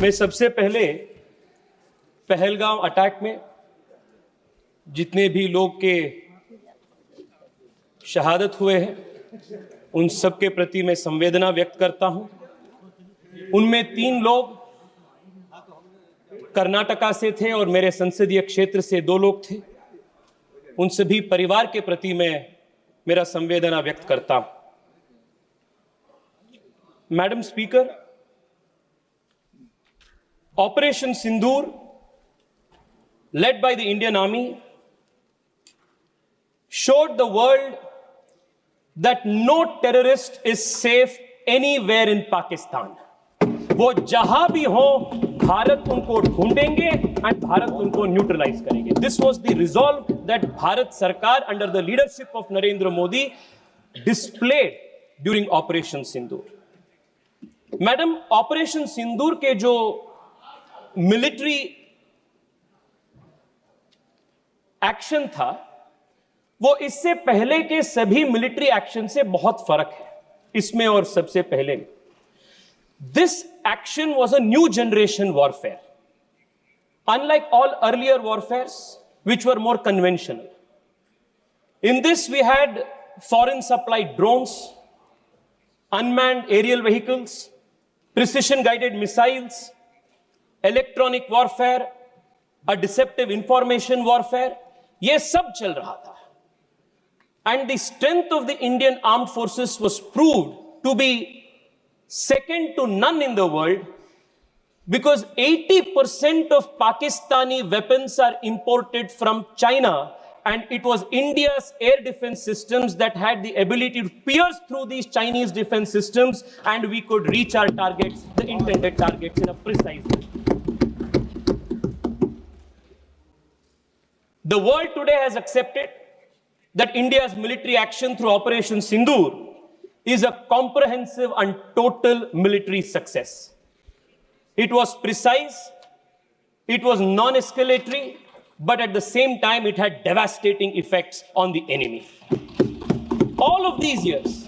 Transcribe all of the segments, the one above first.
मैं सबसे पहले पहलगाम अटैक में जितने भी लोग के शहादत हुए हैं उन सब के प्रति मैं संवेदना व्यक्त करता हूं। उनमें 3 लोग कर्नाटका से थे और मेरे संसदीय क्षेत्र से 2 लोग थे। उन सभी परिवार के प्रति मैं मेरा संवेदना व्यक्त करता हूं। Madam speaker, operation Sindoor led by the Indian Army showed the world that no terrorist is safe anywhere in Pakistan. वो जहां भी हो भारत उनको ढूंढेंगे and भारत उनको न्यूट्रलाइज करेंगे. This was the resolve that Bharat सरकार under the leadership of Narendra Modi displayed during Operation Sindoor. Madam, operation Sindoor के जो मिलिट्री एक्शन था वो इससे पहले के सभी मिलिट्री एक्शन से बहुत फर्क है इसमें और सबसे पहले में। This action was a new generation warfare, unlike all earlier warfares which were more conventional. In this we had foreign supplied drones, unmanned aerial vehicles, precision guided missiles, electronic warfare, a deceptive information warfare. ये सब चल रहा था. And the strength of the Indian armed forces was proved to be second to none in the world because 80% of Pakistani weapons are imported from China, and it was India's air defense systems that had the ability to pierce through these Chinese defense systems, and we could reach our targets, the intended targets, in a precise way. The world today has accepted that India's military action through Operation Sindoor is a comprehensive and total military success. It was precise, it was non-escalatory, but at the same time it had devastating effects on the enemy. All of these years,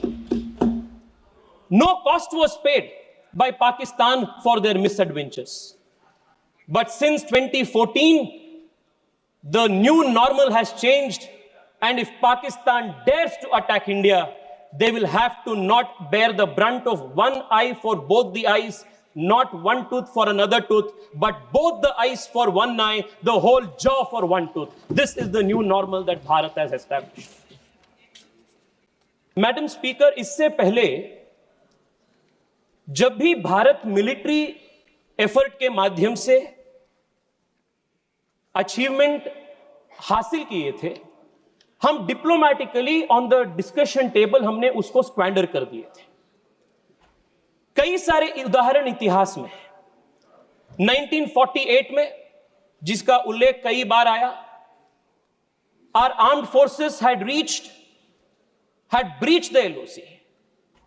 no cost was paid by Pakistan for their misadventures. But since 2014, the new normal has changed, and if Pakistan dares to attack India, they will have to not bear the brunt of one eye for both the eyes, not one tooth for another tooth, but both the eyes for one eye, the whole jaw for one tooth. This is the new normal that Bharat has established. Madam Speaker, इससे पहले जब भी Bharat military effort के माध्यम से achievement हासिल किए थे, हम डिप्लोमैटिकली ऑन द डिस्कशन टेबल हमने उसको स्क्वैंडर कर दिए थे. कई सारे उदाहरण इतिहास में 1948 में जिसका उल्लेख कई बार आया, our armed forces had breached the LOC,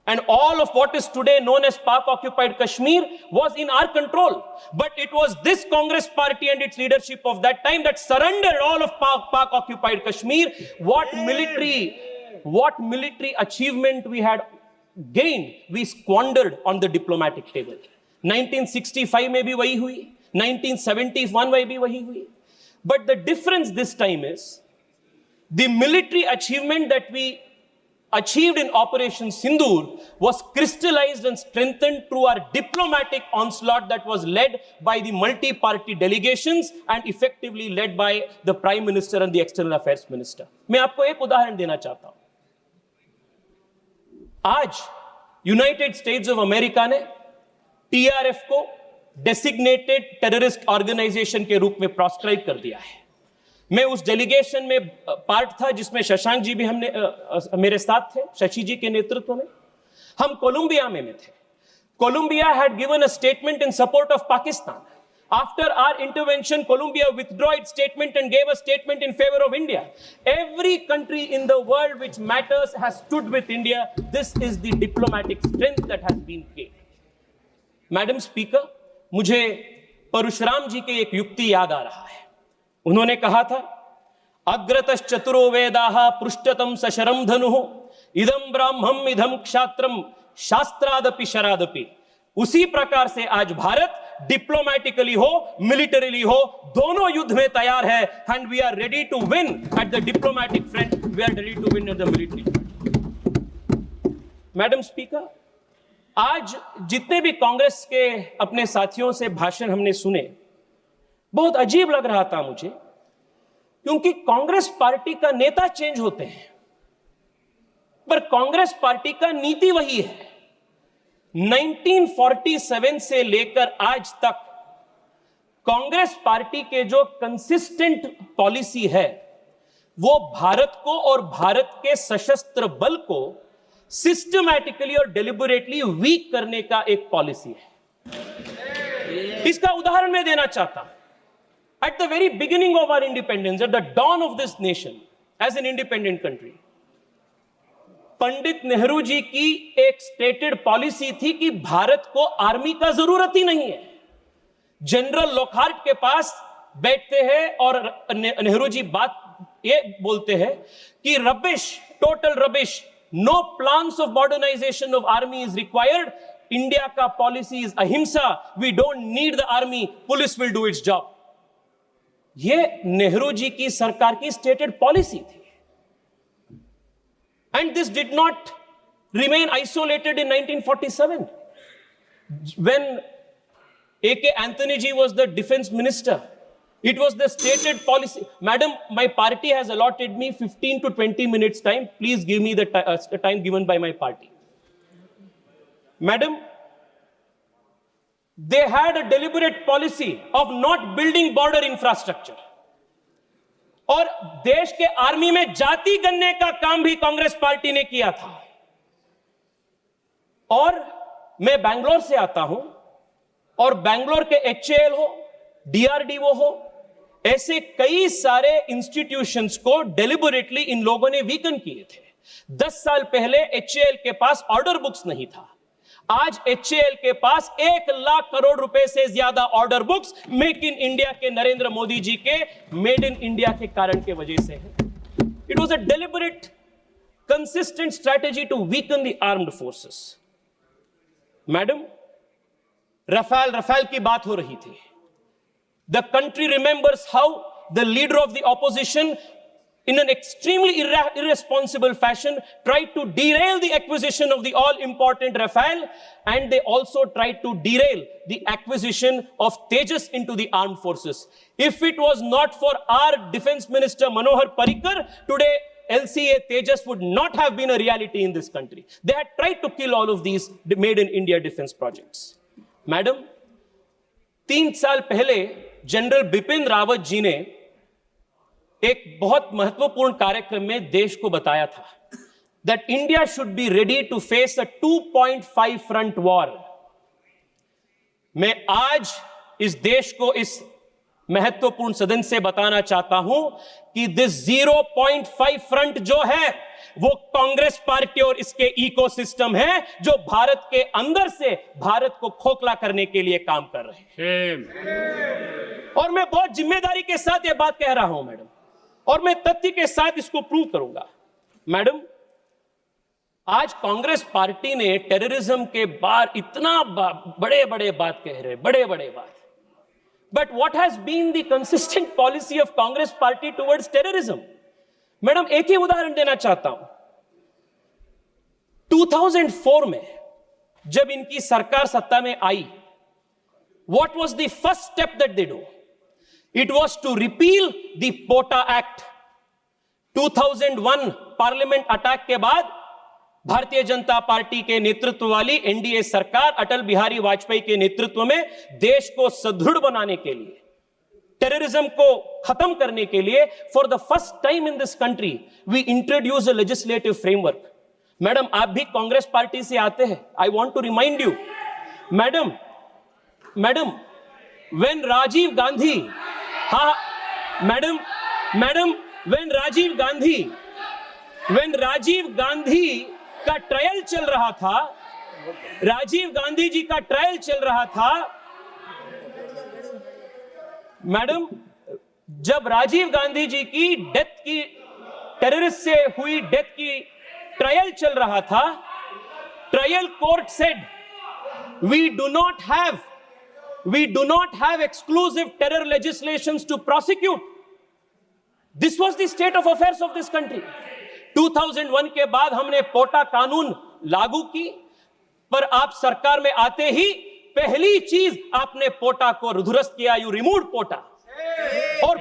and all of what is today known as Pak-occupied Kashmir was in our control. But it was this Congress party and its leadership of that time that surrendered all of Pak-occupied Kashmir. What military achievement we had gained, we squandered on the diplomatic table. 1965 में भी वही हुई, 1971 में भी वही हुई. But the difference this time is the military achievement that we achieved in Operation Sindoor was crystallized and strengthened through our diplomatic onslaught that was led by the multi-party delegations and effectively led by the Prime Minister and the External Affairs Minister. मैं आपको एक उदाहरण देना चाहता हूं. आज United states of America ने TRF को डेसिग्नेटेड टेररिस्ट ऑर्गेनाइजेशन के रूप में प्रोस्क्राइब कर दिया है. मैं उस डेलीगेशन में पार्ट था जिसमें शशांक जी भी मेरे साथ थे, शशि जी के नेतृत्व में. हम कोलंबिया में थे. Colombia had given a statement in support of Pakistan. After our intervention, Colombia withdrew its statement and gave a statement in favor of India. Every country in the world which matters has stood with India. This is the diplomatic strength that has been gained. Madam Speaker, मुझे परशुराम जी की एक युक्ति याद आ रहा है. उन्होंने कहा था, अग्रतश्चतुरो वेदाः पृष्ठतम सशरम धनुः इदम ब्राह्मम इदम क्षात्रम शास्त्रादपि शरादपि. उसी प्रकार से आज भारत डिप्लोमेटिकली हो, मिलिटरीली हो, दोनों युद्ध में तैयार है। And we are ready to win at the diplomatic front, we are ready to win at the military front. Madam speaker, आज जितने भी कांग्रेस के अपने साथियों से भाषण हमने सुने, बहुत अजीब लग रहा था मुझे, क्योंकि कांग्रेस पार्टी का नेता चेंज होते हैं, पर कांग्रेस पार्टी का नीति वही है। 1947 से लेकर आज तक कांग्रेस पार्टी के जो कंसिस्टेंट पॉलिसी है, वो भारत को और भारत के सशस्त्र बल को सिस्टमैटिकली और डेलिबरेटली वीक करने का एक पॉलिसी है। इसका उदाहरण मैं देना चाहता हूं। At the very beginning of our independence, at the dawn of this nation as an independent country, Pandit Nehru ji की एक स्टेटेड पॉलिसी थी कि भारत को आर्मी का जरूरत ही नहीं है। जनरल लॉकहार्ट के पास बैठते हैं और नेहरू जी बात ये बोलते हैं कि rubbish, total rubbish, no plans of modernisation of army is required, India का policy is ahimsa, we don't need the army, police will do its job. ये नेहरू जी की सरकार की स्टेटेड पॉलिसी थी। And this did not remain isolated in 1947. When A.K. Anthony ji was the defense minister, it was the stated policy. Madam, my party has allotted me 15 to 20 minutes time. Please give me the time given by my party. Madam, they had a deliberate policy of not building border infrastructure. और देश के army में जाति गणने का काम भी Congress party ने किया था। और मैं बैंगलोर से आता हूं, और बैंगलोर के HAL हो, DRDO हो, ऐसे कई सारे इंस्टीट्यूशंस को डेलिबरेटली इन लोगों ने वीकन किए थे। 10 साल पहले HAL के पास ऑर्डर बुक्स नहीं था। आज HAL के पास 1 लाख करोड़ रुपए से ज्यादा order books make in India के नरेंद्र मोदी जी के मेड इन इंडिया के कारण के वजह से है। It was a deliberate consistent strategy to weaken the armed forces. Madam, Rafale की बात हो रही थी। The country remembers how the leader of the opposition in an extremely irresponsible fashion tried to derail the acquisition of the all-important Rafale, and they also tried to derail the acquisition of Tejas into the armed forces. If it was not for our defense minister Manohar Parrikar, today LCA Tejas would not have been a reality in this country. They had tried to kill all of these made in India defense projects. Madam, 3 साल पहले general Bipin Rawat ji ने एक बहुत महत्वपूर्ण कार्यक्रम में देश को बताया था that India should be ready to face a 2.5 front war. मैं आज इस देश को इस महत्वपूर्ण सदन से बताना चाहता हूं कि दिस 0.5 फ्रंट जो है वो कांग्रेस पार्टी और इसके इकोसिस्टम है, जो भारत के अंदर से भारत को खोखला करने के लिए काम कर रहे हैं। और मैं बहुत जिम्मेदारी के साथ यह बात कह रहा हूं मैडम, और मैं तथ्य के साथ इसको प्रूव करूंगा। मैडम, आज कांग्रेस पार्टी ने टेररिज्म के बार इतना बड़े बड़े बात कह रहे, बड़े बड़े बात, but what has been the consistent policy of Congress party towards terrorism? Madam, एक ही उदाहरण देना चाहता हूं। 2004 में जब इनकी सरकार सत्ता में आई, what was the first step that they do? It was to repeal the POTA Act. 2001 parliament attack के बाद भारतीय जनता पार्टी के नेतृत्व वाली एनडीए सरकार अटल बिहारी वाजपेयी के नेतृत्व में देश को सुदृढ़ बनाने के लिए, टेररिज्म को खत्म करने के लिए, for the first time in this country we introduce a legislative framework. Madam, आप भी कांग्रेस पार्टी से आते हैं। I want to remind you, madam, when Rajiv Gandhi, madam, when Rajiv Gandhi का ट्रायल चल रहा था, राजीव गांधी जी का ट्रायल चल रहा था, मैडम, जब राजीव गांधी जी की डेथ की, टेररिस्ट से हुई डेथ की ट्रायल चल रहा था, trial court said we do not have we do not have exclusive terror legislations to prosecute. This was the state of affairs of this country. 2001 के बाद हमने पोटा कानून लागू की, पर आप सरकार में आते ही पहली चीज आपने पोटा को दुरुस्त किया, यू रिमूव पोटा। और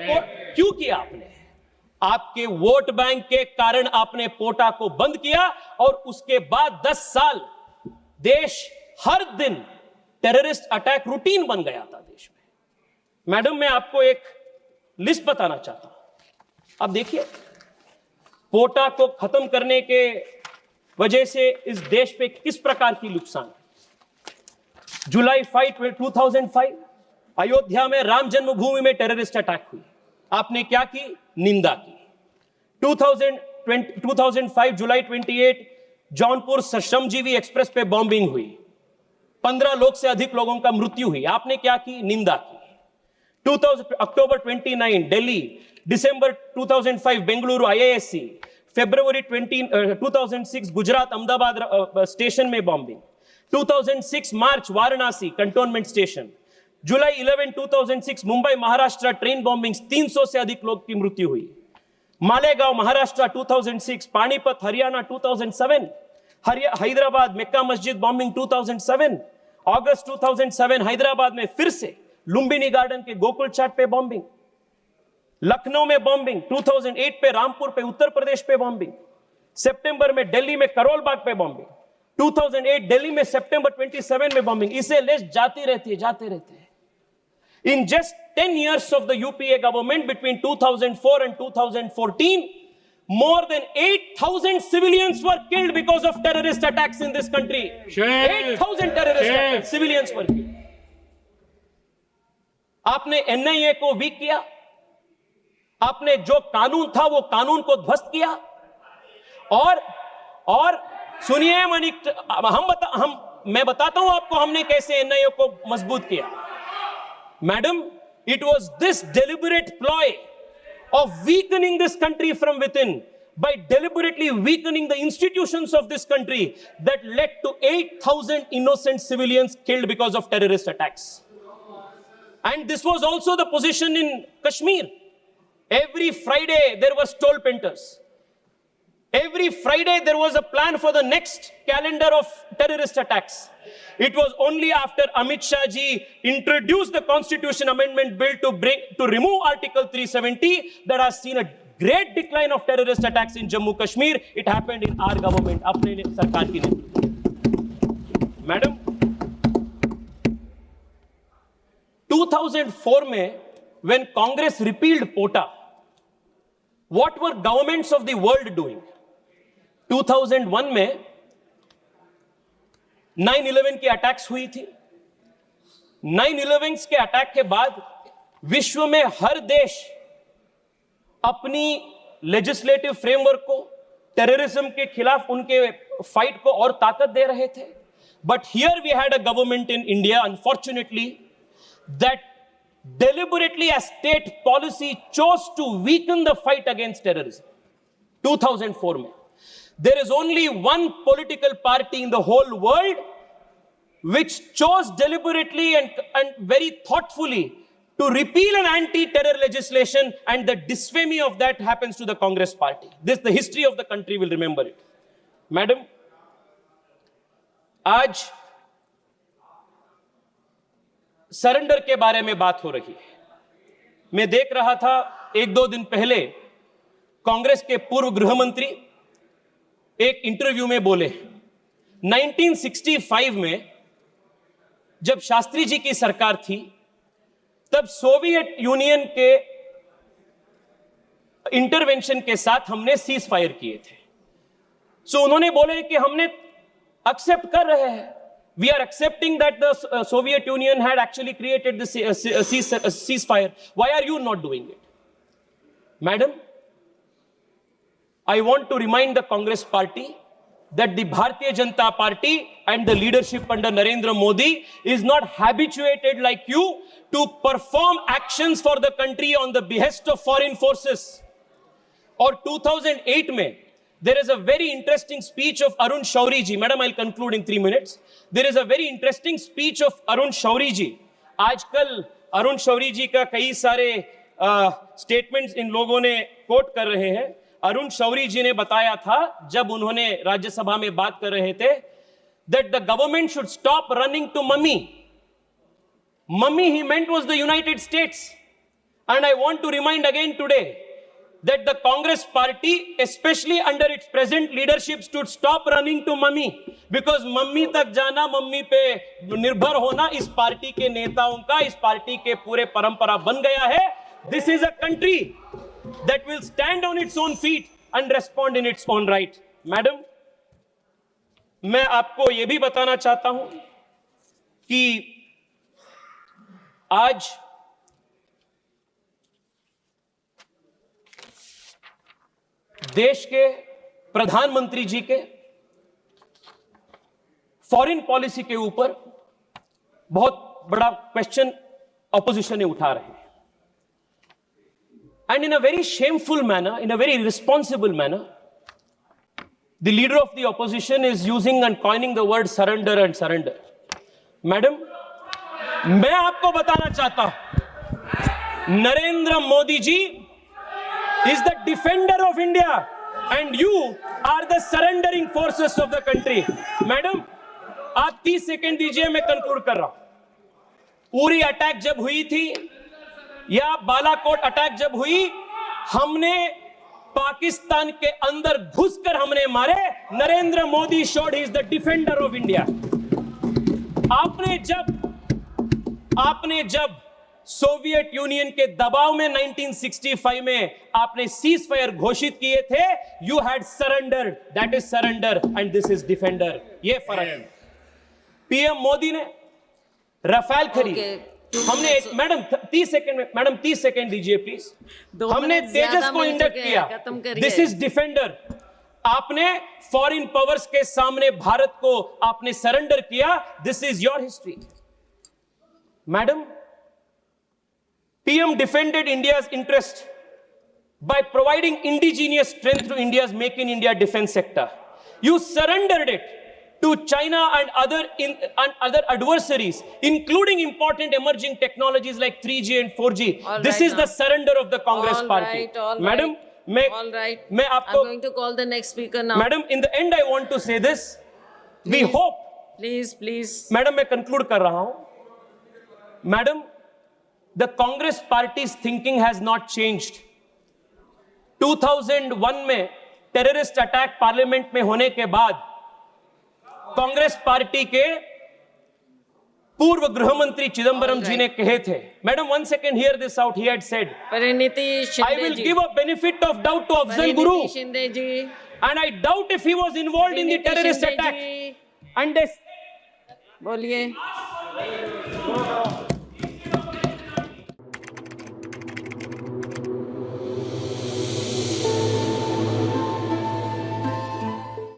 क्यों किया आपने? आपके वोट बैंक के कारण आपने पोटा को बंद किया, और उसके बाद 10 साल देश हर दिन टेररिस्ट अटैक रूटीन बन गया था देश में। मैडम, मैं आपको एक लिस्ट बताना चाहता हूं। अब देखिए, पोटा को खत्म करने के वजह से इस देश पे किस प्रकार की नुकसान है। जुलाई 5, 2005 अयोध्या में राम जन्मभूमि में टेररिस्ट अटैक हुई, आपने क्या की? निंदा की। 2005 जुलाई 28 जौनपुर श्रमजीवी एक्सप्रेस पे बॉम्बिंग हुई, 15 लोग से अधिक लोगों का मृत्यु हुई, आपने क्या की? निंदा की। अक्टूबर 29 दिल्ली, दिसंबर 2005 बेंगलुरु IISc, फरवरी 2006 गुजरात अहमदाबाद स्टेशन में बॉम्बिंग, 2006 मार्च वाराणसी कंटोनमेंट स्टेशन, जुलाई 11 2006 मुंबई महाराष्ट्र ट्रेन बॉम्बिंग, 300 से अधिक लोग की मृत्यु हुई। मालेगांव महाराष्ट्र 2006, पानीपत हरियाणा 2007, हैदराबाद मक्का मस्जिद बॉम्बिंग 2007, अगस्त 2007 हैदराबाद में फिर से लुंबिनी गार्डन के गोकुल चाट पे बॉम्बिंग, लखनऊ में बॉम्बिंग, 2008 पे रामपुर पे उत्तर प्रदेश पे बॉम्बिंग, सितंबर में दिल्ली में करोल बाग पे बॉम्बिंग, 2008 दिल्ली में सितंबर 27 में बॉम्बिंग। इसे लिस्ट जाते रहते हैं। In just 10 years of the UPA government between 2004 and 2014, more than 8,000 civilians were killed because of terrorist attacks in this country. 8,000 terrorist civilians were killed. आपने NIA को वीक किया, आपने जो कानून था वो कानून को ध्वस्त किया, और सुनिए मैं बताता हूं आपको हमने कैसे NIA को मजबूत किया। Madam, it was this deliberate ploy of weakening this country from within, by deliberately weakening the institutions of this country, that led to 8,000 innocent civilians killed because of terrorist attacks. And this was also the position in Kashmir. Every Friday there was toll painters. Every Friday there was a plan for the next calendar of terrorist attacks. It was only after Amit Shah ji introduced the Constitution Amendment Bill to remove Article 370 that has seen a great decline of terrorist attacks in Jammu Kashmir. It happened in our government, अपने सरकार की नेतृत्व। Madam, 2004 में when Congress repealed POTA, what were governments of the world doing? 2001 में 9/11 की attacks हुई थी। 9/11 के अटैक के बाद विश्व में हर देश अपनी लेजिस्लेटिव फ्रेमवर्क को टेररिज्म के खिलाफ उनके फाइट को और ताकत दे रहे थे। But here we had a government in India, unfortunately, that deliberately as state policy chose to weaken the fight against terrorism. 2004 में there is only one political party in the whole world which chose deliberately and very thoughtfully to repeal an anti-terror legislation, and the disfamy of that happens to the Congress party. The history of the country will remember it. Madam, आज surrender के बारे में बात हो रही है। मैं देख रहा था 1-2 दिन पहले कांग्रेस के पूर्व गृह मंत्री एक इंटरव्यू में बोले, 1965 में जब शास्त्री जी की सरकार थी तब सोवियत यूनियन के इंटरवेंशन के साथ हमने सीज फायर किए थे। सो उन्होंने बोले कि हमने एक्सेप्ट कर रहे हैं, we are accepting that the Soviet Union had actually created the ceasefire. Why are you not doing it? Madam, I want to remind the Congress party that the Bharatiya Janata Party and the leadership under Narendra Modi is not habituated like you to perform actions for the country on the behest of foreign forces. Or 2008 mein, there is a very interesting speech of Arun Shauri ji. Madam, I'll conclude in 3 minutes. There is a very interesting speech of Arun Shauri ji आजकल अरुण शौरी जी का कई सारे statements in लोगों ने coat कर रहे हैं। अरुण शौरी जी ने बताया था जब उन्होंने राज्यसभा में बात कर रहे थे, that the government should stop running to mummy. Mummy ही meant was the United States. And I want to remind again today that the Congress party, especially under its present leadership, should stop running to mummy, because mummy तक जाना, mummy पे निर्भर होना इस party के नेताओं का, इस पार्टी के पूरे परंपरा बन गया है। This is a country that will stand on its own feet and respond in its own right. Madam, मैं आपको यह भी बताना चाहता हूं कि आज देश के प्रधानमंत्री जी के फॉरेन पॉलिसी के ऊपर बहुत बड़ा क्वेश्चन ऑपोजिशन ने उठा रहे हैं, and in a very shameful manner, in a very responsible manner, the leader of the opposition is using and coining the word surrender and surrender. Madam, मैं आपको बताना चाहता हूं, Narendra Modi ji is the defender of India and you are the surrendering forces of the country. Madam, आप 30 second दीजिए, मैं conclude कर रहा हूं। उरी अटैक जब हुई थी या बालाकोट अटैक जब हुई, हमने पाकिस्तान के अंदर घुसकर हमने मारे। Narendra Modi showed he is the defender of India. आपने जब सोवियत यूनियन के दबाव में 1965 में आपने सीज फायर घोषित किए थे, you had surrendered, that is surrender and this is defender. ये फर्क है। पीएम मोदी ने राफेल खरीद, हमने मैडम 30 सेकंड में, मैडम 30 सेकंड दीजिए प्लीज। हमने तेजस को इंडक्ट किया, दिस इज डिफेंडर। आपने फॉरेन पावर्स के सामने भारत को आपने सरेंडर किया, this is your history. Madam, PM defended India's interest by providing indigenous strength to India's Make in India defense sector. You surrendered it to China and other adversaries, including important emerging technologies like 3G and 4G. This is the surrender of the Congress party. Madam, मैं आपको, I'm going to call the next speaker now. Madam, in the end I want to say this. We hope. Please. Madam, मैं conclude कर रहा हूं। Madam, the Congress party's thinking has not changed. 2001 में terrorist attack parliament में होने के बाद Congress party के पूर्व गृह मंत्री चिदंबरम जी ने कहे थे, madam 1 second, hear this out, he had said, Parineeti Shinde I will ji, give a benefit of doubt to Afzal Guru, Shinde ji, and I doubt if he was involved in the terrorist attack. And they बोलिए।